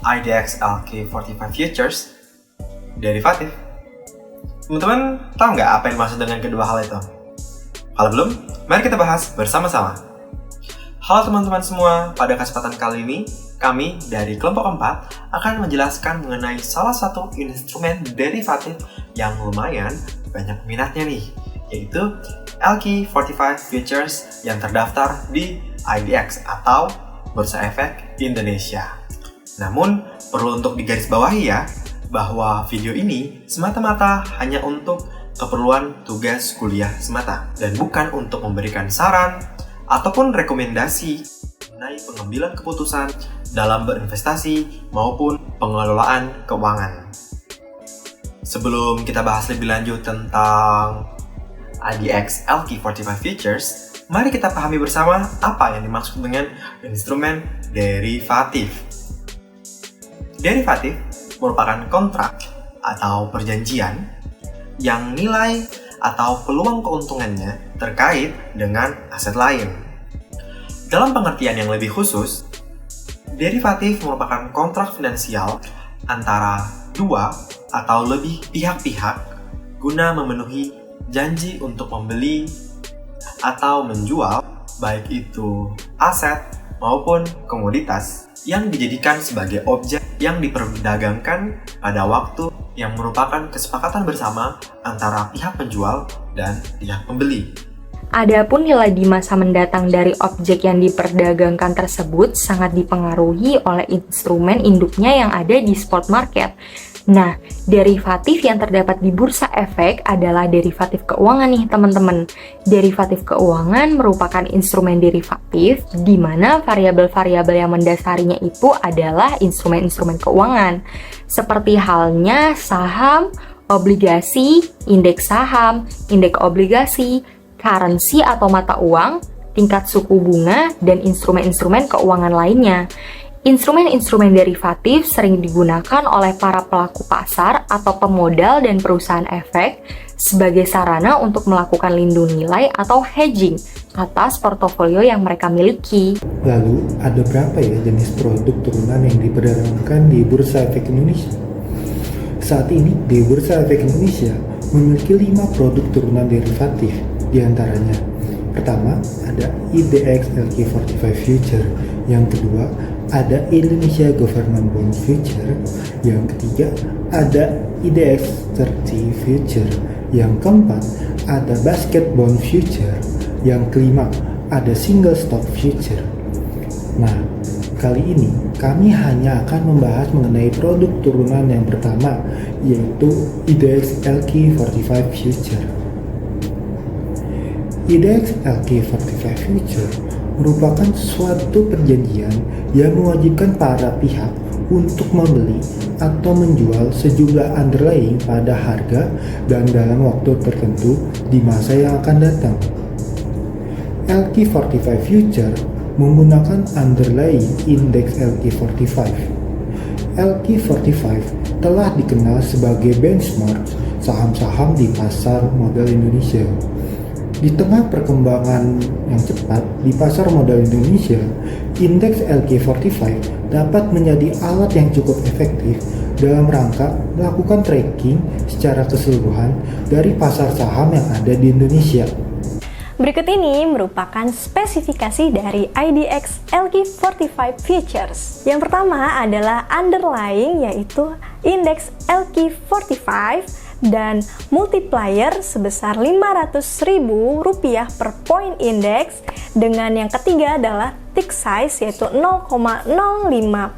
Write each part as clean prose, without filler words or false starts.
IDX LQ45 Futures derivatif. Teman-teman tahu nggak apa yang dimaksud dengan kedua hal itu? Kalau belum, mari kita bahas bersama-sama. Halo teman-teman semua, pada kesempatan kali ini kami dari kelompok 4 akan menjelaskan mengenai salah satu instrumen derivatif yang lumayan banyak minatnya nih, yaitu LQ45 Futures yang terdaftar di IDX atau Bursa Efek Indonesia. Namun, perlu untuk digarisbawahi ya, bahwa video ini semata-mata hanya untuk keperluan tugas kuliah semata dan bukan untuk memberikan saran ataupun rekomendasi mengenai pengambilan keputusan dalam berinvestasi maupun pengelolaan keuangan. Sebelum kita bahas lebih lanjut tentang IDX LQ45 Futures, mari kita pahami bersama apa yang dimaksud dengan instrumen derivatif. Derivatif merupakan kontrak atau perjanjian yang nilai atau peluang keuntungannya terkait dengan aset lain. Dalam pengertian yang lebih khusus, derivatif merupakan kontrak finansial antara dua atau lebih pihak-pihak guna memenuhi janji untuk membeli atau menjual baik itu aset maupun komoditas yang dijadikan sebagai objek yang diperdagangkan pada waktu yang merupakan kesepakatan bersama antara pihak penjual dan pihak pembeli. Adapun nilai di masa mendatang dari objek yang diperdagangkan tersebut sangat dipengaruhi oleh instrumen induknya yang ada di spot market. Nah, derivatif yang terdapat di bursa efek adalah derivatif keuangan nih teman-teman. Derivatif keuangan merupakan instrumen derivatif di mana variabel-variabel yang mendasarinya itu adalah instrumen-instrumen keuangan. Seperti halnya saham, obligasi, indeks saham, indeks obligasi, currency atau mata uang, tingkat suku bunga, dan instrumen-instrumen keuangan lainnya. Instrumen-instrumen derivatif sering digunakan oleh para pelaku pasar atau pemodal dan perusahaan efek sebagai sarana untuk melakukan lindung nilai atau hedging atas portofolio yang mereka miliki. Lalu, ada berapa ya jenis produk turunan yang diperdagangkan di Bursa Efek Indonesia? Saat ini, di Bursa Efek Indonesia memiliki 5 produk turunan derivatif. Di antaranya, pertama ada IDX LQ45 Future, yang kedua ada Indonesia Government Bond Future, yang ketiga ada IDX 30 Future, yang keempat ada Basket Bond Future, yang kelima ada Single Stock Future. Nah, kali ini kami hanya akan membahas mengenai produk turunan yang pertama, yaitu IDX LQ45 Future. IDX LQ45 Future merupakan suatu perjanjian yang mewajibkan para pihak untuk membeli atau menjual sejumlah underlying pada harga dan dalam waktu tertentu di masa yang akan datang. LQ45 Future menggunakan underlying index LQ45. LQ45 telah dikenal sebagai benchmark saham-saham di pasar modal Indonesia. Di tengah perkembangan yang cepat di pasar modal Indonesia, indeks LQ45 dapat menjadi alat yang cukup efektif dalam rangka melakukan tracking secara keseluruhan dari pasar saham yang ada di Indonesia. Berikut ini merupakan spesifikasi dari IDX LQ45 Futures. Yang pertama adalah underlying, yaitu indeks LQ45 dan multiplier sebesar Rp500.000 per point index. Dengan yang ketiga adalah tick size, yaitu 0,05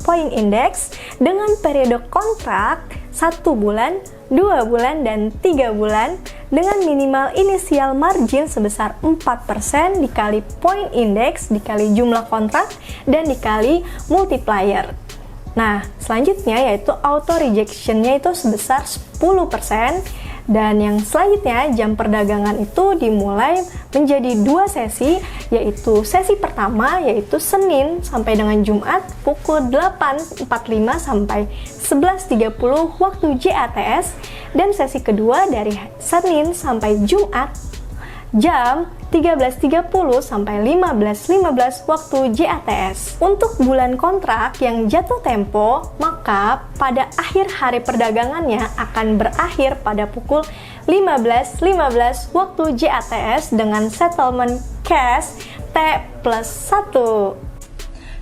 point index dengan periode kontrak 1 bulan, 2 bulan, dan 3 bulan dengan minimal inisial margin sebesar 4% dikali point index dikali jumlah kontrak dan dikali multiplier. Nah, selanjutnya yaitu auto rejection-nya itu sebesar 10%, dan yang selanjutnya jam perdagangan itu dimulai menjadi 2 sesi, yaitu sesi pertama yaitu Senin sampai dengan Jumat pukul 8.45 sampai 11.30 waktu JATS, dan sesi kedua dari Senin sampai Jumat jam 13.30 sampai 15.15 waktu JATS. Untuk bulan kontrak yang jatuh tempo, maka pada akhir hari perdagangannya akan berakhir pada pukul 15.15 waktu JATS dengan settlement cash T+1.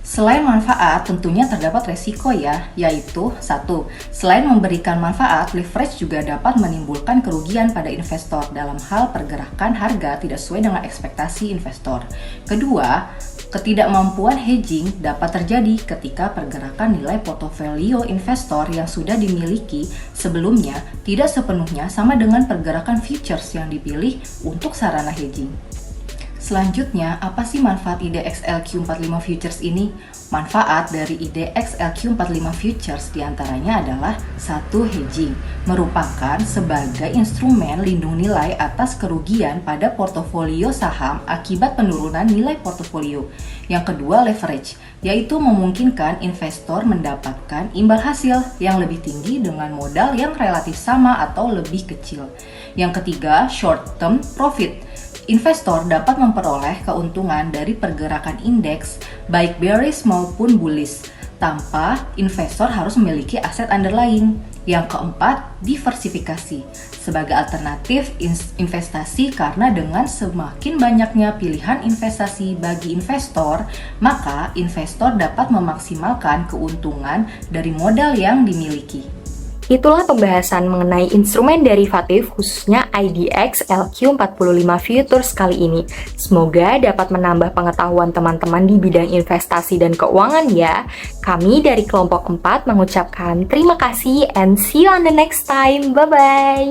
Selain manfaat, tentunya terdapat resiko ya, yaitu 1. Selain memberikan manfaat, leverage juga dapat menimbulkan kerugian pada investor dalam hal pergerakan harga tidak sesuai dengan ekspektasi investor. Kedua, ketidakmampuan hedging dapat terjadi ketika pergerakan nilai portofolio investor yang sudah dimiliki sebelumnya tidak sepenuhnya sama dengan pergerakan futures yang dipilih untuk sarana hedging. Selanjutnya, apa sih manfaat IDX LQ45 Futures ini? Manfaat dari IDX LQ45 Futures diantaranya adalah 1. Hedging, merupakan sebagai instrumen lindung nilai atas kerugian pada portofolio saham akibat penurunan nilai portofolio. Yang kedua, leverage, yaitu memungkinkan investor mendapatkan imbal hasil yang lebih tinggi dengan modal yang relatif sama atau lebih kecil. Yang ketiga, short term profit. Investor dapat memperoleh keuntungan dari pergerakan indeks baik bearish maupun bullish tanpa investor harus memiliki aset underlying. Yang keempat, diversifikasi sebagai alternatif investasi karena dengan semakin banyaknya pilihan investasi bagi investor, maka investor dapat memaksimalkan keuntungan dari modal yang dimiliki. Itulah pembahasan mengenai instrumen derivatif khususnya IDX LQ45 Futures kali ini. Semoga dapat menambah pengetahuan teman-teman di bidang investasi dan keuangan ya. Kami dari kelompok 4 mengucapkan terima kasih and see you on the next time. Bye-bye.